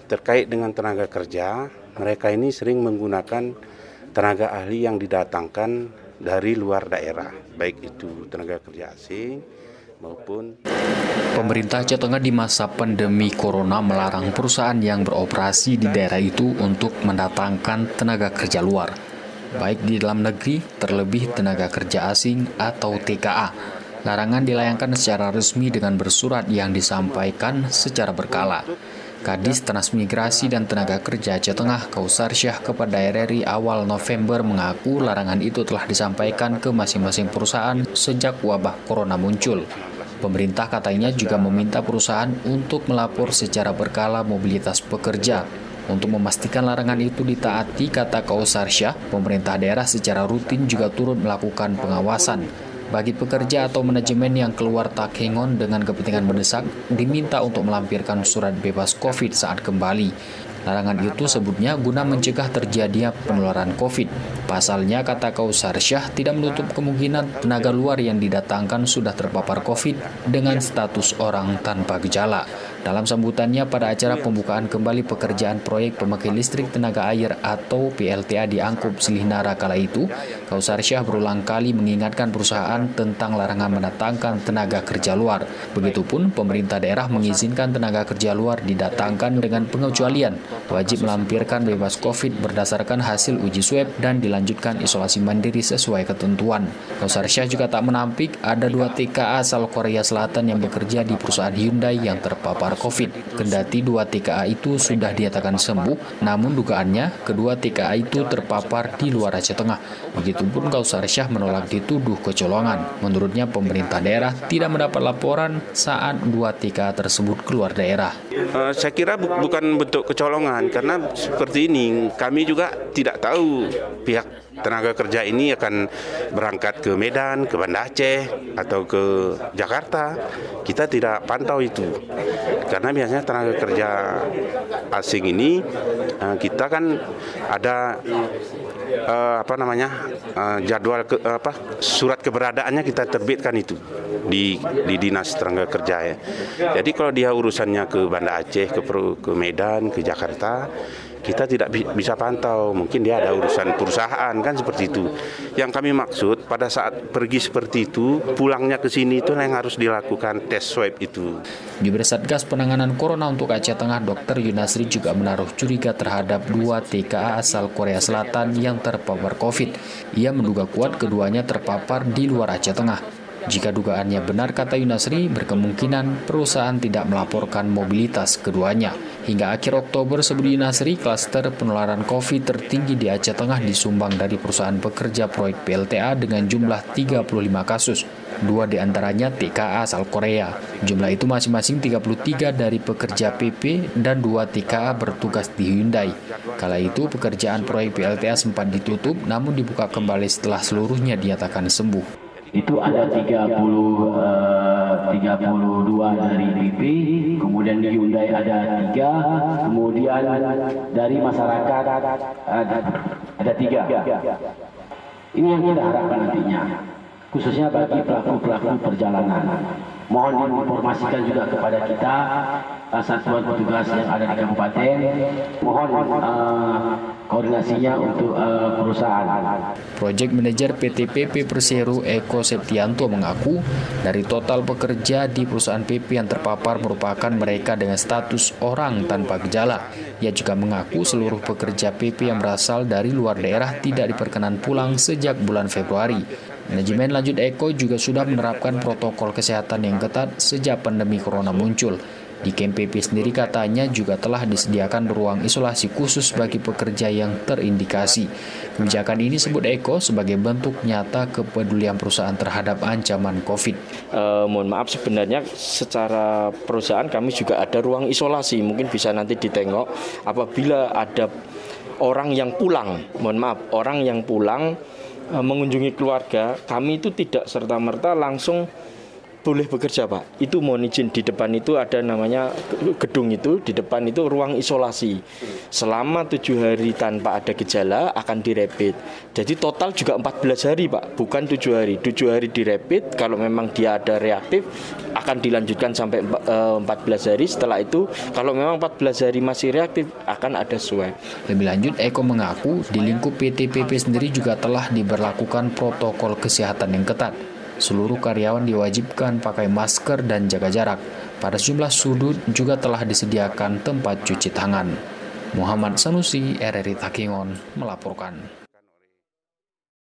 Terkait dengan tenaga kerja, mereka ini sering menggunakan tenaga ahli yang didatangkan dari luar daerah, baik itu tenaga kerja asing maupun. Pemerintah Aceh Tengah di masa pandemi corona melarang perusahaan yang beroperasi di daerah itu untuk mendatangkan tenaga kerja luar, baik di dalam negeri, terlebih tenaga kerja asing atau TKA. Larangan dilayangkan secara resmi dengan bersurat yang disampaikan secara berkala. Kadis Transmigrasi dan Tenaga Kerja Aceh Tengah Kausar Syah kepada RRI awal November mengaku larangan itu telah disampaikan ke masing-masing perusahaan sejak wabah corona muncul. Pemerintah katanya juga meminta perusahaan untuk melapor secara berkala mobilitas pekerja. Untuk memastikan larangan itu ditaati, kata Kausar Syah, pemerintah daerah secara rutin juga turut melakukan pengawasan. Bagi pekerja atau manajemen yang keluar Takengon dengan kepentingan mendesak, diminta untuk melampirkan surat bebas COVID saat kembali. Larangan itu sebutnya guna mencegah terjadinya penularan COVID. Pasalnya, kata Kausar Syah, tidak menutup kemungkinan tenaga luar yang didatangkan sudah terpapar COVID dengan status orang tanpa gejala. Dalam sambutannya pada acara pembukaan kembali pekerjaan proyek pembangkit listrik tenaga air atau PLTA di Angkup Selihnara kala itu, Kausar Syah berulang kali mengingatkan perusahaan tentang larangan mendatangkan tenaga kerja luar. Begitupun pemerintah daerah mengizinkan tenaga kerja luar didatangkan dengan pengecualian, wajib melampirkan bebas COVID berdasarkan hasil uji swab dan dilanjutkan isolasi mandiri sesuai ketentuan. Kausar Syah juga tak menampik ada 2 TKA asal Korea Selatan yang bekerja di perusahaan Hyundai yang terpapar COVID. Kendati 2 TKA itu sudah dinyatakan sembuh, namun dugaannya kedua TKA itu terpapar di luar Aceh Tengah. Begitupun Kausar Syah menolak dituduh kecolongan. Menurutnya pemerintah daerah tidak mendapat laporan saat 2 TKA tersebut keluar daerah. Saya kira bukan bentuk kecolongan, karena seperti ini kami juga tidak tahu pihak tenaga kerja ini akan berangkat ke Medan, ke Banda Aceh, atau ke Jakarta. Kita tidak pantau itu. Karena biasanya tenaga kerja asing ini kita kan ada jadwal surat keberadaannya kita terbitkan itu di dinas tenaga kerja ya. Jadi kalau dia urusannya ke Banda Aceh, ke Medan, ke Jakarta, kita tidak bisa pantau. Mungkin dia ada urusan perusahaan kan seperti itu. Yang kami maksud pada saat pergi seperti itu, pulangnya ke sini itu yang harus dilakukan tes swab itu. Jubir Satgas Penanganan Corona untuk Aceh Tengah, Dr. Yunasri juga menaruh curiga terhadap 2 TKA asal Korea Selatan yang terpapar COVID. Ia menduga kuat keduanya terpapar di luar Aceh Tengah. Jika dugaannya benar, kata Yunasri, berkemungkinan perusahaan tidak melaporkan mobilitas keduanya. Hingga akhir Oktober sebelum Yunasri, klaster penularan COVID tertinggi di Aceh Tengah disumbang dari perusahaan pekerja proyek PLTA dengan jumlah 35 kasus. 2 diantaranya TKA asal Korea. Jumlah itu masing-masing 33 dari pekerja PP dan 2 TKA bertugas di Hyundai. Kala itu pekerjaan proyek PLTA sempat ditutup namun dibuka kembali setelah seluruhnya dinyatakan sembuh. Itu ada 32 dari BP, kemudian di Hyundai ada 3, kemudian dari masyarakat ada 3. Ini yang kita harapkan nantinya, khususnya bagi pelaku-pelaku perjalanan. Mohon diinformasikan juga kepada kita, satuan petugas yang ada di kabupaten, mohon koordinasinya untuk perusahaan. Project Manager PT PP Persero Eko Septianto mengaku dari total pekerja di perusahaan PP yang terpapar merupakan mereka dengan status orang tanpa gejala. Ia juga mengaku seluruh pekerja PP yang berasal dari luar daerah tidak diperkenan pulang sejak bulan Februari. Manajemen lanjut Eko juga sudah menerapkan protokol kesehatan yang ketat sejak pandemi corona muncul. Di Camp PP sendiri katanya juga telah disediakan ruang isolasi khusus bagi pekerja yang terindikasi. Kebijakan ini sebut Eko sebagai bentuk nyata kepedulian perusahaan terhadap ancaman COVID. Mohon maaf, sebenarnya secara perusahaan kami juga ada ruang isolasi. Mungkin bisa nanti ditengok apabila ada orang yang pulang. Mohon maaf, orang yang pulang mengunjungi keluarga, kami itu tidak serta-merta langsung boleh bekerja Pak. Itu mohon izin, di depan itu ada namanya gedung itu, di depan itu ruang isolasi. Selama 7 hari tanpa ada gejala akan dirapid. Jadi total juga 14 hari Pak, bukan 7 hari. 7 hari dirapid, kalau memang dia ada reaktif akan dilanjutkan sampai 14 hari. Setelah itu kalau memang 14 hari masih reaktif akan ada swab. Lebih lanjut, Eko mengaku di lingkup PTPP sendiri juga telah diberlakukan protokol kesehatan yang ketat. Seluruh karyawan diwajibkan pakai masker dan jaga jarak. Pada sejumlah sudut juga telah disediakan tempat cuci tangan. Muhammad Sanusi, RRI Takengon, melaporkan.